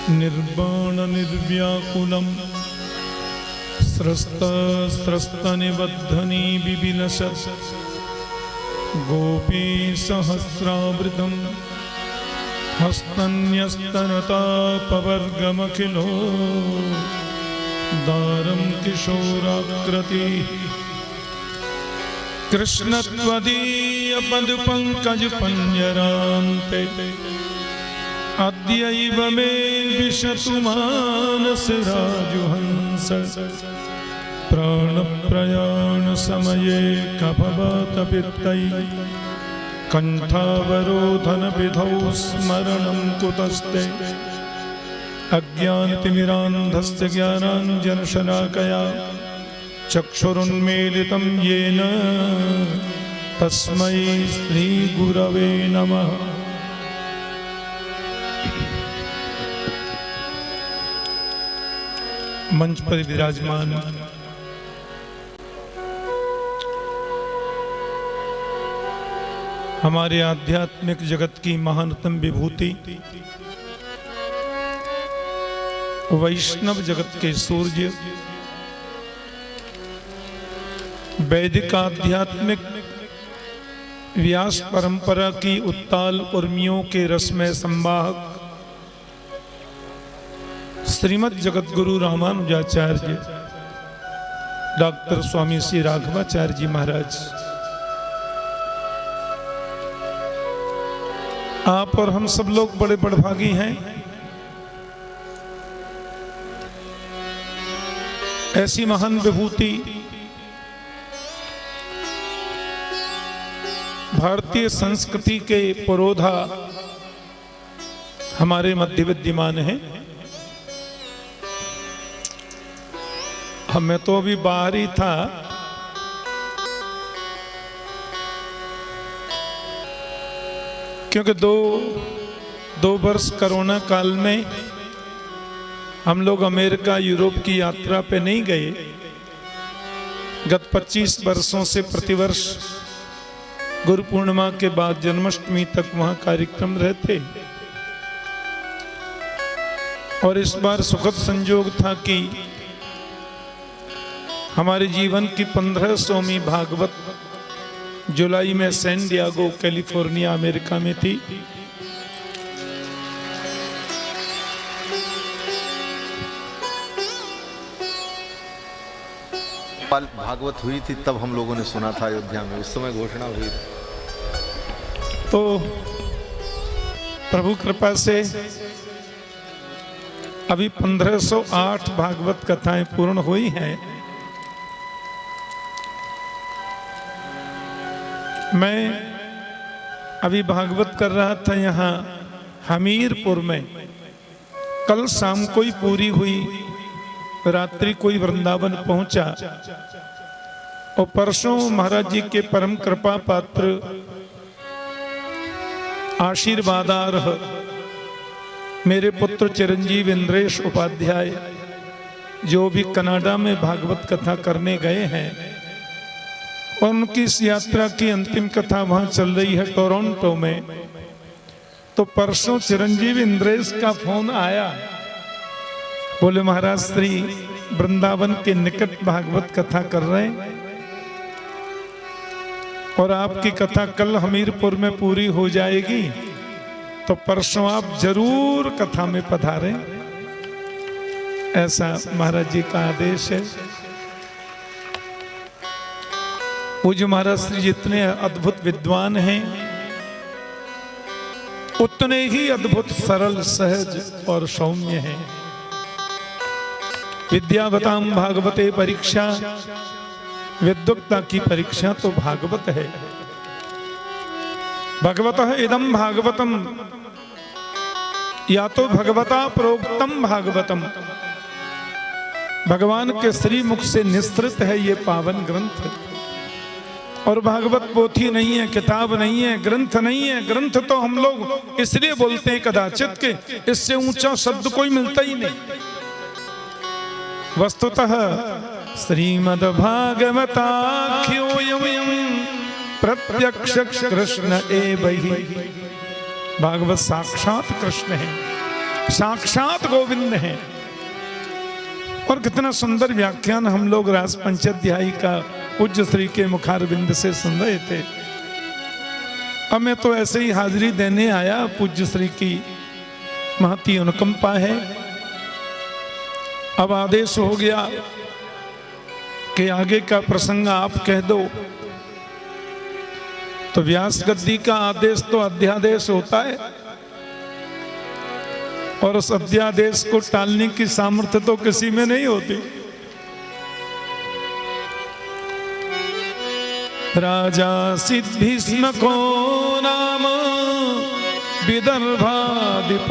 निर्वाण निर्व्याकुलं स्रस्तनिबद्धनी बिबिलसत् गोपी सहस्रावृतं हस्तन्यस्तनतापवर्गमखिलो दारं किशोराकृति कृष्णत्वदीयपदपङ्कजपञ्जरान्ते अद्यैव मे विशतु मानसराजुहंस प्राणप्रयाणसमये कफवातपित्तै कण्ठावरोधनविधौ स्मरणं कुतस्ते अज्ञानतिमिरान्धस्य ज्ञानाञ्जनशलाकया चक्षुरुन्मीलितं येन तस्मै श्रीगुरवे नमः। मंच पर विराजमान हमारे आध्यात्मिक जगत की महानतम विभूति वैष्णव जगत के सूर्य वैदिक आध्यात्मिक व्यास परंपरा की उत्ताल उर्मियों के रसमय संवाहक श्रीमद् जगतगुरु रामानुजाचार्य डॉक्टर स्वामी श्री राघवाचार्य जी महाराज, आप और हम सब लोग बड़े बड़भागी हैं। ऐसी महान विभूति भारतीय संस्कृति के पुरोधा हमारे मध्य विद्यमान हैं। मैं तो अभी बाहर ही था, क्योंकि दो वर्ष कोरोना काल में हम लोग अमेरिका यूरोप की यात्रा पे नहीं गए। गत 25 वर्षों से प्रतिवर्ष गुरु पूर्णिमा के बाद जन्माष्टमी तक वहां कार्यक्रम रहते, और इस बार सुखद संयोग था कि हमारे जीवन की 1500वीं भागवत जुलाई में सैन डिएगो कैलिफोर्निया अमेरिका में थी। भागवत हुई थी तब हम लोगों ने सुना था अयोध्या में, उस समय घोषणा हुई थी। तो प्रभु कृपा से अभी 1508 भागवत कथाएं पूर्ण हुई हैं। मैं अभी भागवत कर रहा था यहाँ हमीरपुर में। कल शाम को ही पूरी हुई, रात्रि कोई वृंदावन पहुंचा, और परसों महाराज जी के परम कृपा पात्र आशीर्वादार्ह मेरे पुत्र चिरंजीव इंद्रेश उपाध्याय, जो भी कनाडा में भागवत कथा करने गए हैं, और उनकी इस यात्रा की अंतिम कथा वहां चल रही है टोरंटो में। तो परसों चिरंजीव इंद्रेश का फोन आया, बोले महाराज श्री वृंदावन के निकट भागवत कथा कर रहे हैं, और आपकी कथा कल हमीरपुर में पूरी हो जाएगी, तो परसों आप जरूर कथा में पधारें। ऐसा महाराज जी का आदेश है। पूज्य महाराज श्री जितने अद्भुत विद्वान हैं, उतने ही अद्भुत सरल सहज और सौम्य हैं। विद्यावताम भागवते परीक्षा, विद्वत्ता की परीक्षा तो भागवत है। भगवतः इदं भागवतम, या तो भगवता प्रोक्तम भागवतम, भगवान के श्री मुख से निस्तृत है ये पावन ग्रंथ। और भागवत पोथी नहीं है, किताब नहीं है, ग्रंथ नहीं है। ग्रंथ तो हम लोग इसलिए बोलते हैं कदाचित के इससे ऊंचा शब्द कोई मिलता ही नहीं। वस्तुतः श्रीमद्भागवताख्योऽयं प्रत्यक्ष कृष्ण एव हि, भागवत साक्षात कृष्ण है। साक्षात गोविंद हैं। और कितना सुंदर व्याख्यान हम लोग रास पंचाध्यायी का पूज्य श्री के मुखारविंद से सुन रहे थे। अब मैं तो ऐसे ही हाजिरी देने आया, पूज्य श्री की महती अनुकंपा है। अब आदेश हो गया कि आगे का प्रसंग आप कह दो। तो व्यास गद्दी का आदेश तो अध्यादेश होता है, और उस अध्यादेश को टालने की सामर्थ्य तो किसी में नहीं होती। राजा सिद्धिस्म को नाम विदर्भाधिपतिर्महा,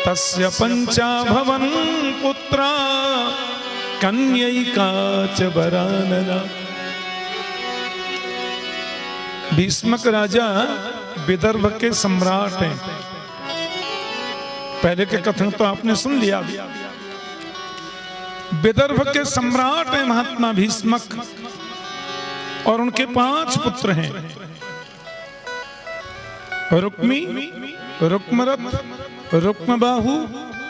तस्य पंचाभवन पुत्रा कन्यैका च वरानना। भीष्मक राजा विदर्भ के सम्राट हैं। पहले के कथन तो आपने सुन लिया। विदर्भ के सम्राट हैं महात्मा भीष्मक, और उनके 5 पुत्र हैं, रुक्मी, रुक्मरथ, रुक्मबाहु,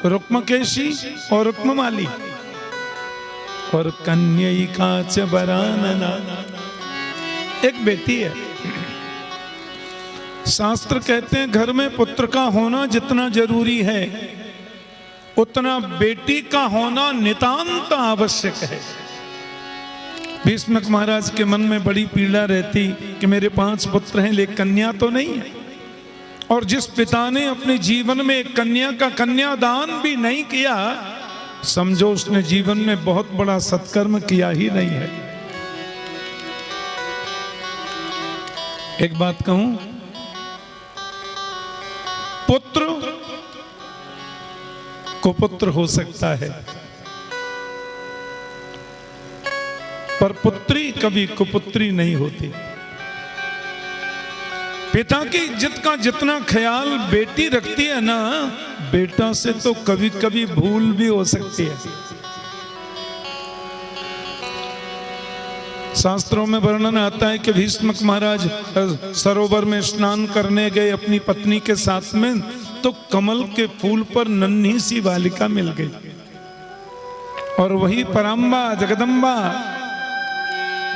रुक्मकेशी और रुक्ममाली, और कन्यैका च वरानना, एक बेटी है। शास्त्र कहते हैं घर में पुत्र का होना जितना जरूरी है, उतना बेटी का होना नितांत आवश्यक है। भीष्मक महाराज के मन में बड़ी पीड़ा रहती कि मेरे 5 पुत्र हैं लेकिन कन्या तो नहीं है। और जिस पिता ने अपने जीवन में एक कन्या का कन्यादान भी नहीं किया, समझो उसने जीवन में बहुत बड़ा सत्कर्म किया ही नहीं है। एक बात कहूं, पुत्र कुपुत्र हो सकता है, पर पुत्री कभी कुपुत्री नहीं होती। पिता की इज्जत का जितना ख्याल बेटी रखती है ना, बेटा से तो कभी कभी भूल भी हो सकती है। शास्त्रों में वर्णन आता है कि भीष्मक महाराज सरोवर में स्नान करने गए अपनी पत्नी के साथ में, तो कमल के फूल पर नन्ही सी बालिका मिल गई, और वही पराम्बा जगदम्बा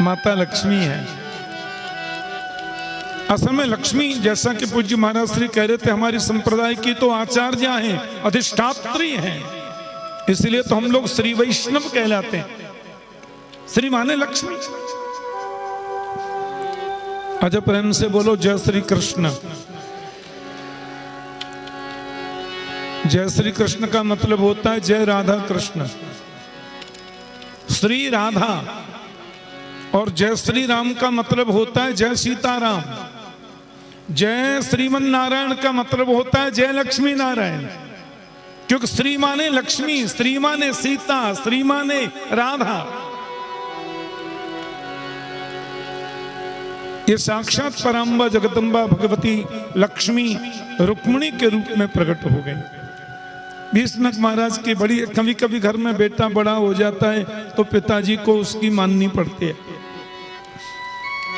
माता लक्ष्मी है। असल में लक्ष्मी, जैसा कि पूज्य महाराज श्री कह रहे थे, हमारी संप्रदाय की तो आचार्य हैं, अधिष्ठात्री हैं, इसलिए तो हम लोग श्री वैष्णव कहलाते हैं। श्री माने लक्ष्मी। अजय प्रेम से बोलो जय श्री कृष्ण। जय श्री कृष्ण का मतलब होता है जय राधा कृष्ण, श्री राधा। और जय श्री राम का मतलब होता है जय सीताराम। जय श्रीमन नारायण का मतलब होता है जय लक्ष्मी नारायण, क्योंकि श्री माने लक्ष्मी, श्री माने सीता, श्री माने राधा। ये साक्षात पराम्बा जगदम्बा भगवती लक्ष्मी रुक्मिणी के रूप में प्रकट हो गई। भीष्मक महाराज की बड़ी, कभी कभी घर में बेटा बड़ा हो जाता है तो पिताजी को उसकी माननी पड़ती है।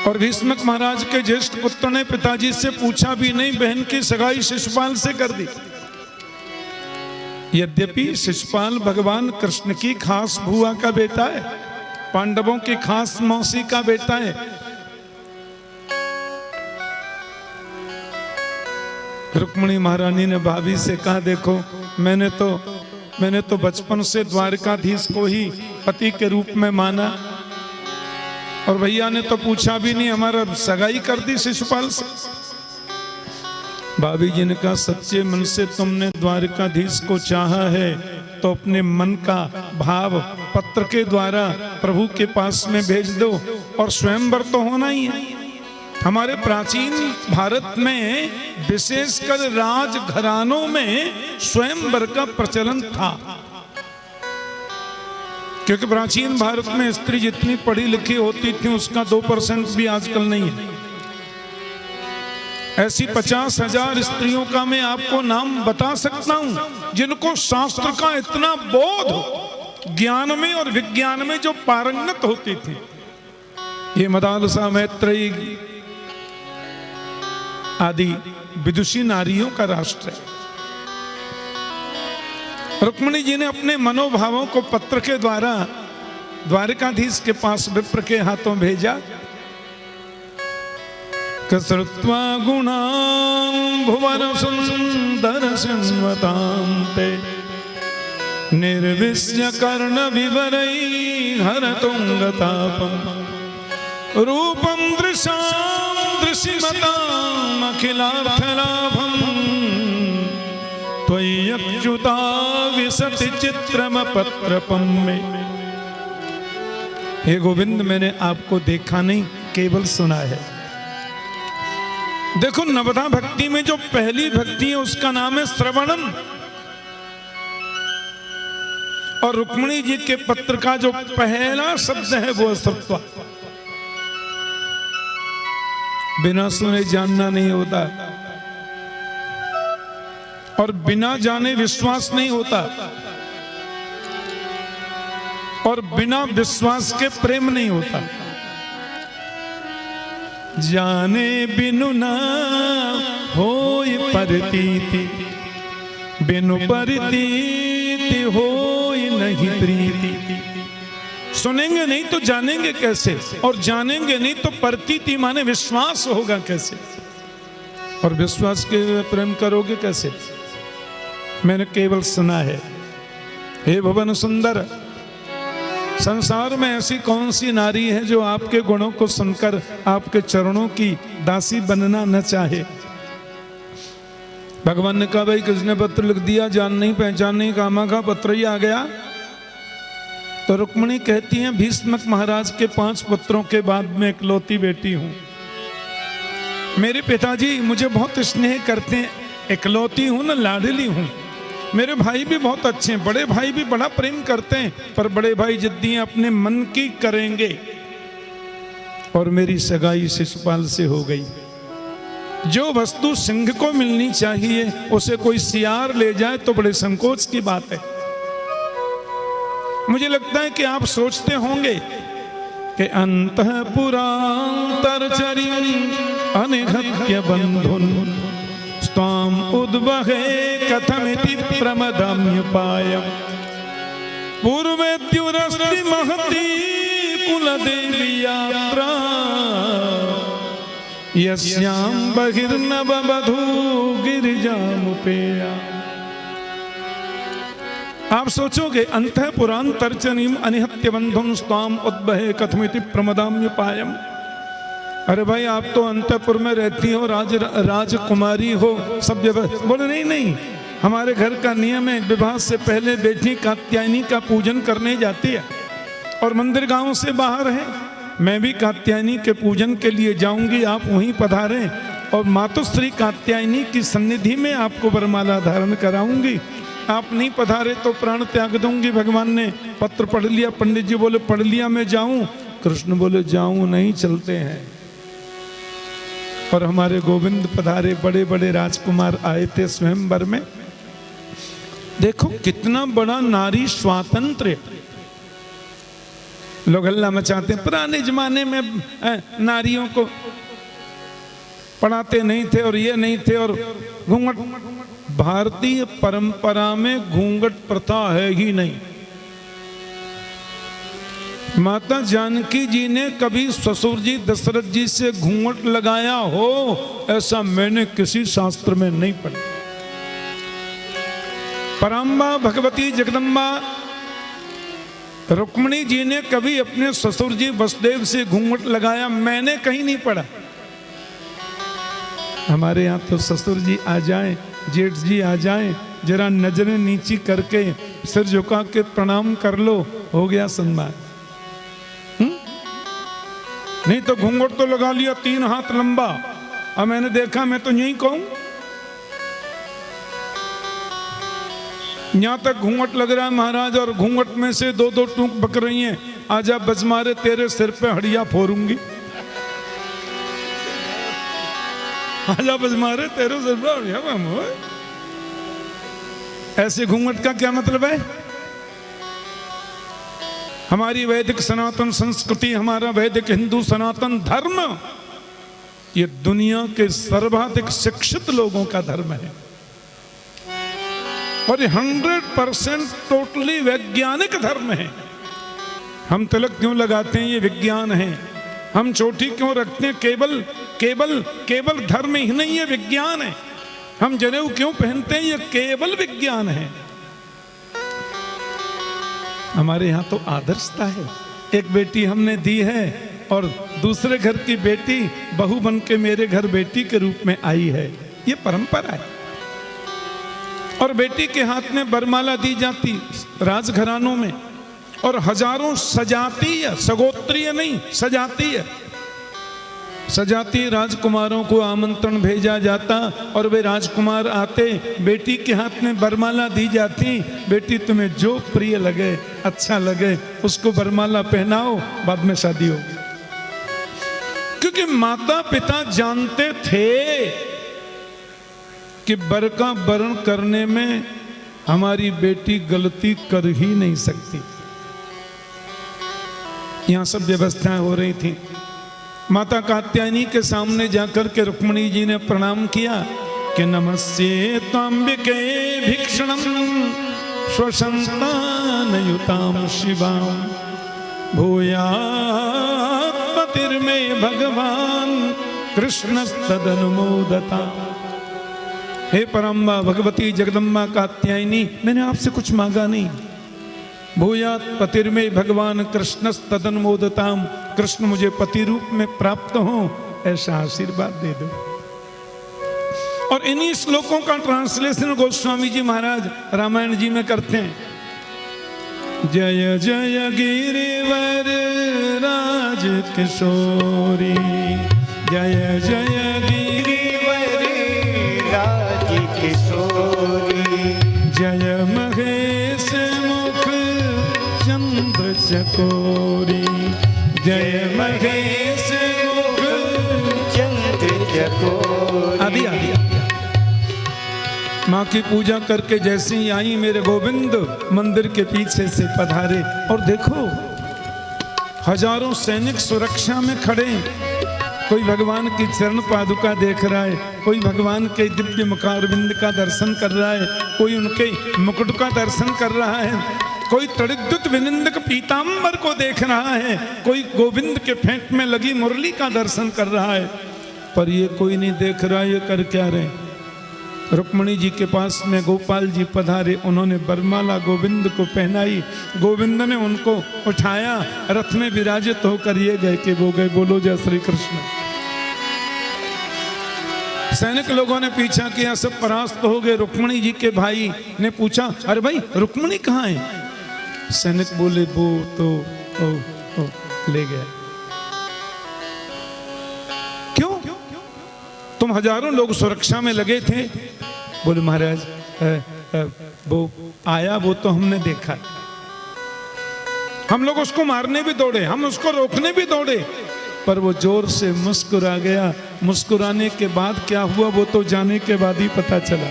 और भीष्मक महाराज के ज्येष्ठ पुत्र ने पिताजी से पूछा भी नहीं, बहन की सगाई शिशुपाल से कर दी। यद्यपि शिशुपाल भगवान कृष्ण की खास भुआ का बेटा है, पांडवों की खास मौसी का बेटा है। रुक्मिणी महारानी ने भाभी से कहा, देखो मैंने तो बचपन से द्वारकाधीश को ही पति के रूप में माना, और भैया ने तो पूछा भी नहीं, हमारा सगाई कर दी शिशुपाल से। भाभी जी ने कहा, सच्चे मन से तुमने द्वारकाधीश को चाहा है तो अपने मन का भाव पत्र के द्वारा प्रभु के पास में भेज दो, और स्वयंवर तो होना ही है। हमारे प्राचीन भारत में विशेषकर राजघरानों में स्वयंवर का प्रचलन था, क्योंकि प्राचीन भारत में स्त्री जितनी पढ़ी लिखी होती थी उसका 2% भी आजकल नहीं है। ऐसी 50,000 स्त्रियों का मैं आपको नाम बता सकता हूं जिनको शास्त्र का इतना बोध, ज्ञान में और विज्ञान में जो पारंगत होती थी। ये मदालसा, मैत्रेयी आदि विदुषी नारियों का राष्ट्र है। रुक्मिणी जी ने अपने मनोभावों को पत्र के द्वारा द्वारिकाधीश के पास विप्र के हाथों भेजा। कसृत्वा गुणान् भुवन सुंदर सिंहतांते निर्विश्य कर्ण विवरै हरतुंगतापम रूपम दृशां दृशिमताम् अखिलार्थलाभम त्वय्यच्युता विशति चित्रम पत्रपम में। हे गोविंद, मैंने आपको देखा नहीं, केवल सुना है। देखो, नवधा भक्ति में जो पहली भक्ति है उसका नाम है श्रवणम, और रुक्मिणी जी के पत्र का जो पहला शब्द है वो श्रुत्वा। बिना सुने जानना नहीं होता, और बिना जाने विश्वास नहीं होता, और बिना विश्वास के प्रेम नहीं होता। जाने बिनु ना होय परतीति, बिनु परतीति होय नहीं प्रीति। सुनेंगे नहीं तो जानेंगे कैसे, और जानेंगे नहीं तो परतीति माने विश्वास होगा कैसे, और विश्वास के प्रेम करोगे कैसे। मैंने केवल सुना है। हे भुवन सुंदर, संसार में ऐसी कौन सी नारी है जो आपके गुणों को सुनकर आपके चरणों की दासी बनना न चाहे। भगवान ने कहा, भाई किसने पत्र लिख दिया, जान नहीं पहचान नहीं, कामा का पत्र ही आ गया। तो रुक्मिणी कहती हैं, भीष्मक महाराज के 5 पुत्रों के बाद मैं इकलौती बेटी हूं। मेरे पिताजी मुझे बहुत स्नेह करते हैं, इकलौती हूं ना, लाडली हूं। मेरे भाई भी बहुत अच्छे हैं, बड़े भाई भी बड़ा प्रेम करते हैं, पर बड़े भाई जिद्दी हैं, अपने मन की करेंगे। और मेरी सगाई शिशुपाल से हो गई। जो वस्तु सिंह को मिलनी चाहिए उसे कोई सियार ले जाए तो बड़े संकोच की बात है। मुझे लगता है कि आप सोचते होंगे कि अंतःपुरांतरचरीं अनिहत्य बंधुन स्वाम उद्वहे कथमिति प्रमदाम्युपायम् पूर्वेद्युरस्ति महती कुलदेवी यात्रा यस्यां बहिर्नववधू गिरिजामुपेया। आप सोचोगे अंतःपुरांतरचरीं अनिहत्य बंधुन स्वाम उद्वहे कथमिति प्रमदाम्युपायम्। अरे भाई, आप तो अंतःपुर में रहती हो, राजकुमारी हो, सब बोले नहीं नहीं, हमारे घर का नियम है, विवाह से पहले बेटी कात्यायनी का पूजन करने जाती है, और मंदिर गांव से बाहर है। मैं भी कात्यायनी के पूजन के लिए जाऊंगी, आप वहीं पधारें, और मातुश्री कात्यायनी की सन्निधि में आपको वरमाला धारण कराऊंगी। आप नहीं पधारे तो प्राण त्याग दूंगी। भगवान ने पत्र पढ़ लिया, पंडित जी बोले पढ़ लिया, मैं जाऊं। कृष्ण बोले जाऊं नहीं, चलते हैं। और हमारे गोविंद पधारे, बड़े बड़े राजकुमार आए थे स्वयंवर में। देखो कितना बड़ा नारी स्वातंत्र। लोग हल्ला मचाते हैं, पुराने जमाने में नारियों को पढ़ाते नहीं थे और ये नहीं थे, और घूंघट। भारतीय परंपरा में घूंघट प्रथा है ही नहीं। माता जानकी जी ने कभी ससुर जी दशरथ जी से घूंघट लगाया हो, ऐसा मैंने किसी शास्त्र में नहीं पढ़ा। पराम्बा भगवती जगदम्बा रुक्मिणी जी ने कभी अपने ससुर जी वसुदेव से घूंघट लगाया, मैंने कहीं नहीं पढ़ा। हमारे यहाँ तो ससुर जी आ जाएं, जेठ जी आ जाएं, जरा नजरें नीची करके सिर झुका के प्रणाम कर लो, हो गया सम्मान। नहीं तो घूंघट तो लगा लिया 3 हाथ लंबा। अब मैंने देखा, मैं तो यही कहूं, यहां तक घूंघट लग रहा है महाराज, और घूंघट में से 2-2 टूक बक रही हैं। आजा बजमारे, तेरे सिर पे हड़िया फोड़ूंगी। आजा बजमारे, तेरे सिर पे हड़िया। ऐसे घूंघट का क्या मतलब है? हमारी वैदिक सनातन संस्कृति, हमारा वैदिक हिंदू सनातन धर्म, ये दुनिया के सर्वाधिक शिक्षित लोगों का धर्म है। और ये 100% टोटली वैज्ञानिक धर्म है। हम तिलक क्यों लगाते हैं? ये विज्ञान है। हम चोटी क्यों रखते हैं? केवल केवल केवल धर्म ही नहीं, ये विज्ञान है। हम जनेऊ क्यों पहनते हैं? ये केवल विज्ञान है। हमारे यहाँ तो आदर्शता है। एक बेटी हमने दी है और दूसरे घर की बेटी बहू बन के मेरे घर बेटी के रूप में आई है। ये परंपरा है। और बेटी के हाथ में बरमाला दी जाती राजघरानों में, और हजारों सजातीय, सगोत्रीय नहीं, सजातीय राजकुमारों को आमंत्रण भेजा जाता और वे राजकुमार आते, बेटी के हाथ में बरमाला दी जाती। बेटी तुम्हें जो प्रिय लगे, अच्छा लगे, उसको बरमाला पहनाओ, बाद में शादी होगी। क्योंकि माता पिता जानते थे कि बर का वर्ण करने में हमारी बेटी गलती कर ही नहीं सकती। यहां सब व्यवस्थाएं हो रही थी। माता कात्यायनी के सामने जाकर के रुक्मिणी जी ने प्रणाम किया कि नमस्ते त्वंबिके भीक्षणम स्वसंतानयुताम शिवाम भूयात् पतिर्मे भगवान कृष्णस्तदनुमोदता। हे परम्बा भगवती जगदम्बा कात्यायनी, मैंने आपसे कुछ मांगा नहीं। भूयात् पतिर्मे भगवान कृष्णस्तदनुमोदताम, कृष्ण मुझे पति रूप में प्राप्त हो, ऐसा आशीर्वाद दे दो। और इन्हीं श्लोकों का ट्रांसलेशन गोस्वामी जी महाराज रामायण जी में करते हैं। जय जय गिरिवर राज किशोरी, जय जय गिरिवर राज किशोरी, जय महेश मुख चंद्र चकोरी, जय महेश मुख चंद्र चकोरी। आदि आदि माँ की पूजा करके जैसे ही आई, मेरे गोविंद मंदिर के पीछे से पधारे। और देखो हजारों सैनिक सुरक्षा में खड़े, कोई भगवान की चरण पादुका देख रहा है, कोई भगवान के दिव्य मुखारविंद का दर्शन कर रहा है, कोई उनके मुकुट का दर्शन कर रहा है, कोई तड़िद्युत विनिंदक पीतांबर को देख रहा है, कोई गोविंद के फेंट में लगी मुरली का दर्शन कर रहा है। पर ये कोई नहीं देख रहा, ये कर क्या रहे? रुक्मिणी जी के पास में गोपाल जी पधारे, उन्होंने बरमाला गोविंद को पहनाई, गोविंद ने उनको उठाया, रथ में विराजित होकर ये गए कि वो गए। बोलो जय श्री कृष्ण। सैनिक लोगों ने पीछा किया, सब परास्त हो गए। रुक्मिणी जी के भाई ने पूछा, अरे भाई रुक्मिणी कहाँ है? सैनिक बोले, वो तो ले गया। क्यों? तुम हजारों लोग सुरक्षा में लगे थे। बोले महाराज वो आया, वो तो हमने देखा, हम लोग उसको मारने भी दौड़े, हम उसको रोकने भी दौड़े, पर वो जोर से मुस्कुरा गया। मुस्कुराने के बाद क्या हुआ वो तो जाने के बाद ही पता चला।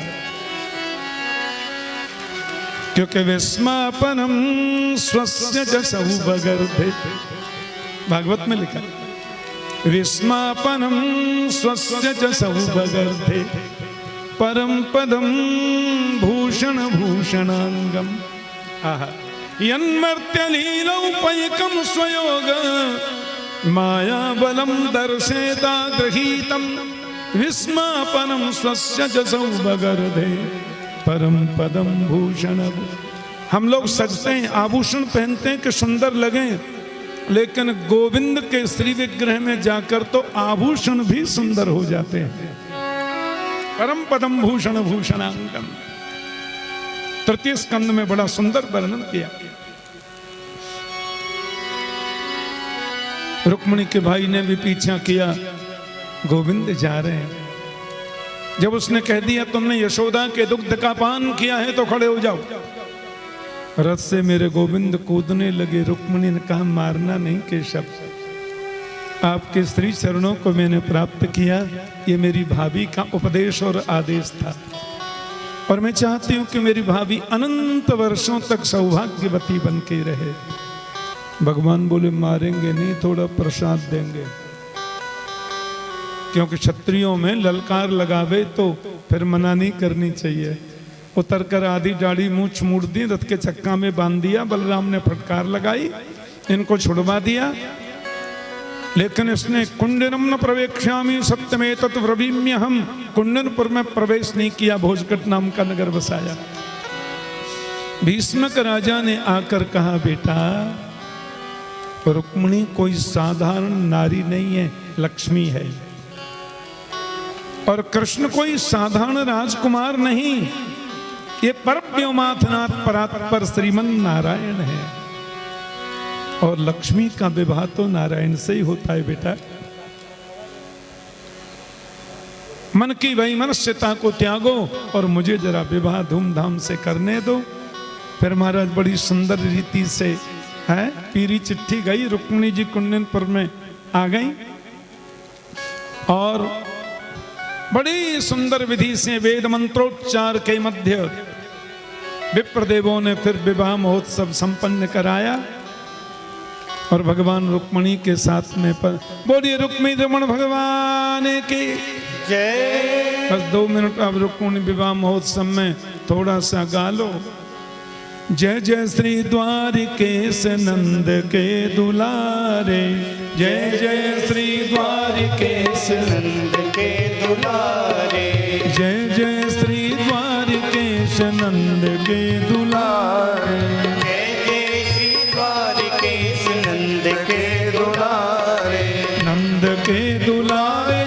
क्योंकि विस्मापनम स्वस्य जसहु बगर्धे, भागवत में लिखा, विस्मापनम स्वस्य जसहु बगर्धे परम पदम भूषण भूषणांगम। आहा, यन्मर्त्य लीलौपयकम स्वयोग माया बलम दर्शेता गृहीतम विस्मापनम स्वस्य जसौ बगर्धे परम पदम भूषण। हम लोग सजते हैं, आभूषण पहनते हैं कि सुंदर लगे, लेकिन गोविंद के श्री विग्रह में जाकर तो आभूषण भी सुंदर हो जाते हैं। परम पदम भूषण भूषणांगम, तृतीय स्कंद में बड़ा सुंदर वर्णन किया। रुक्मिणी के भाई ने भी पीछा किया, गोविंद जा रहे हैं। जब उसने कह दिया तुमने यशोदा के दुग्ध का पान किया है तो खड़े हो जाओ, रथ से मेरे गोविंद कूदने लगे। रुक्मिणी ने कहा, मारना नहीं केशव, आपके श्री चरणों को मैंने प्राप्त किया, ये मेरी भाभी का उपदेश और आदेश था, और मैं चाहती हूं कि मेरी भाभी अनंत वर्षों तक सौभाग्यवती बन के रहे। भगवान बोले, मारेंगे नहीं, थोड़ा प्रसाद देंगे, क्योंकि क्षत्रियों में ललकार लगावे तो फिर मना नहीं करनी चाहिए। उतर कर आधी दाढ़ी मूछ मूड़ दी, रथ के चक्का में बांध दिया। बलराम ने फटकार लगाई, इनको छुड़वा दिया। लेकिन इसने कुंडनम न प्रवेक्ष्यामि सत्यमे तत् ब्रवीम्य, हम कुंडनपुर में प्रवेश नहीं किया, भोजकट नाम का नगर बसाया। भीष्मक राजा ने आकर कहा, बेटा रुक्मिणी कोई साधारण नारी नहीं है, लक्ष्मी है। और कृष्ण कोई साधारण राजकुमार नहीं, ये परव्योमाथनाथ परात्पर श्रीमन नारायण है। और लक्ष्मी का विवाह तो नारायण से ही होता है बेटा। मन की वैमनस्यता को त्यागो और मुझे जरा विवाह धूमधाम से करने दो। फिर महाराज बड़ी सुंदर रीति से है पीरी चिट्ठी गई, रुक्मिणी जी कुंडनपुर में आ गई और बड़ी सुंदर विधि से वेद मंत्रोच्चार के मध्य विप्रदेवों ने फिर विवाह महोत्सव संपन्न कराया। और भगवान रुक्मिणी के साथ में बोलिए रुक्मिणी रमण भगवान की जय। बस 2 मिनट अब रुक्मिणी विवाह महोत्सव में थोड़ा सा गा लो। जय जय श्री द्वारिकेश नंद के दुलारे, जय जय श्री द्वारिकेश नंद के दुलारे, जय जय श्री द्वारिकेश नंद के दुलारे, जय जय श्री द्वारिकेश नंद के दुलारे, नंद के दुलारे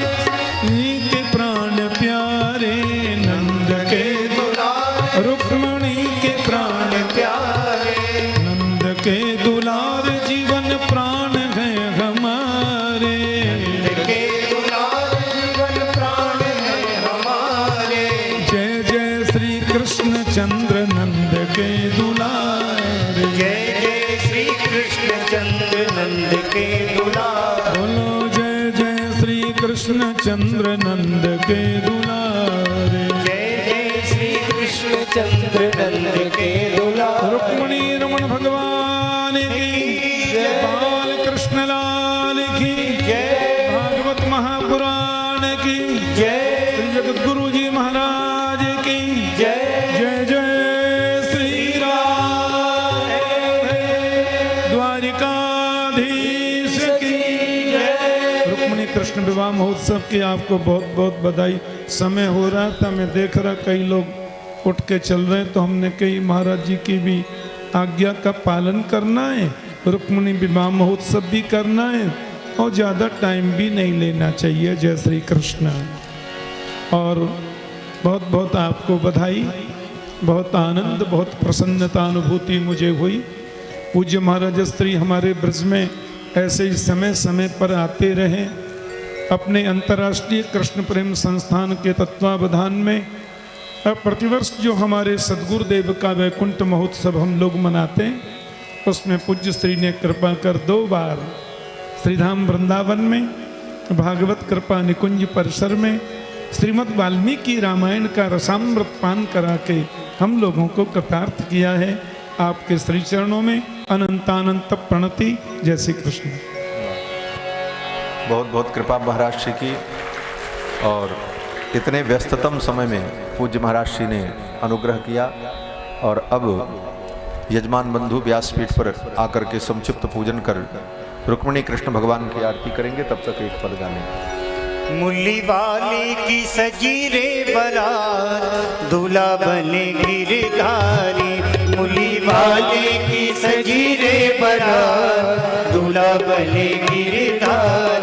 के प्राण प्यारे, नंद के दुलारे रुक्मिणी के प्राण प्यारे, नंद के दुलार जीवन प्राण है हमारे, नंद के दुलार जीवन प्राण है हमारे, जय जय श्री कृष्ण चंद्र नंद के दुलारे, जय जय श्री कृष्ण चंद्र नंद के दुलारे, बोलो जय जय श्री कृष्ण चंद्र नंद के दुलारे, जय जय श्री कृष्ण चंद्र नंद के दुलारे, रुक्मिणी रमण भगवान की जय, बाल कृष्ण लाल की जय, भागवत महापुराण की जय, श्री जगद्गुरु जी महाराज की जय, जय जय श्री राम द्वारिकाधीश की जय। रुक्मिणी कृष्ण विवाह महोत्सव की आपको बहुत बहुत बधाई। समय हो रहा था, मैं देख रहा कई लोग उठ के चल रहे, तो हमने कही महाराज जी की भी आज्ञा का पालन करना है, रुक्मिणी विवाह महोत्सव भी करना है और ज़्यादा टाइम भी नहीं लेना चाहिए। जय श्री कृष्ण। और बहुत बहुत आपको बधाई, बहुत आनंद, बहुत प्रसन्नता अनुभूति मुझे हुई। पूज्य महाराज स्त्री हमारे ब्रज में ऐसे ही समय समय पर आते रहे। अपने अंतर्राष्ट्रीय कृष्ण प्रेम संस्थान के तत्वावधान में प्रतिवर्ष जो हमारे सद्गुरुदेव का वैकुंठ महोत्सव हम लोग मनाते हैं, उसमें पूज्य श्री ने कृपा कर 2 बार श्रीधाम वृंदावन में, भागवत कृपा निकुंज परिसर में श्रीमद् वाल्मीकि रामायण का रसामृत पान करा के हम लोगों को कृतार्थ किया है। आपके श्री चरणों में अनंतानंत प्रणति। जय श्री कृष्ण। बहुत बहुत कृपा महाराज श्री की। और इतने व्यस्ततम समय में पूज्य महाराज श्री ने अनुग्रह किया। और अब यजमान बंधु व्यासपीठ पर आकर के संक्षिप्त पूजन कर रुक्मिणी कृष्ण भगवान की आरती करेंगे। तब तक एक पद गाने। मुरली वाले की सजी रे बारात, दूल्हा बने गिरधारी। मुरली वाले की सजी रे बारात, दूल्हा बने गिरधारी।